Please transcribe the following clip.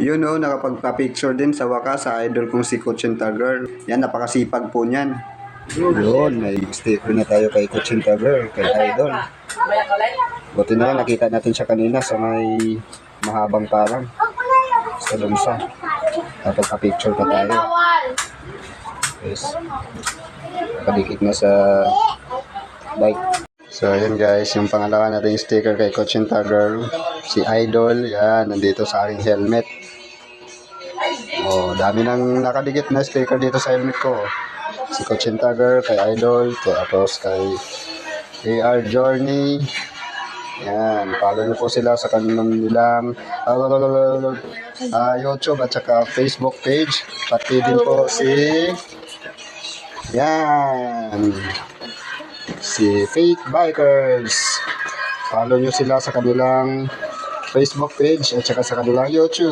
Yun o, nakapagpa-picture din sa wakas sa idol kong si Kuchinta Girl. Yan, napakasipag po niyan. Yun, may sticker na tayo kay Kuchinta Girl, kay idol. Buti na lang, nakita natin siya kanina sa may mahabang parang sa lumsa. Nakapagpa-picture pa tayo. Yes. Nakadikit na sa bike. So, ayan guys, yung pangalawa natin sticker kay Kuchinta Girl, si Idol, yan, nandito sa aking helmet. Oh, dami nang nakadikit na sticker dito sa helmet ko. Si Kuchinta Girl, kay Idol, tapos kay AR Journey. Yan, follow nyo po sila sa kanilang YouTube at saka Facebook page. Pati din po si si Fake Bikers. Follow nyo sila sa kanilang Facebook page at saka sa kanilang YouTube.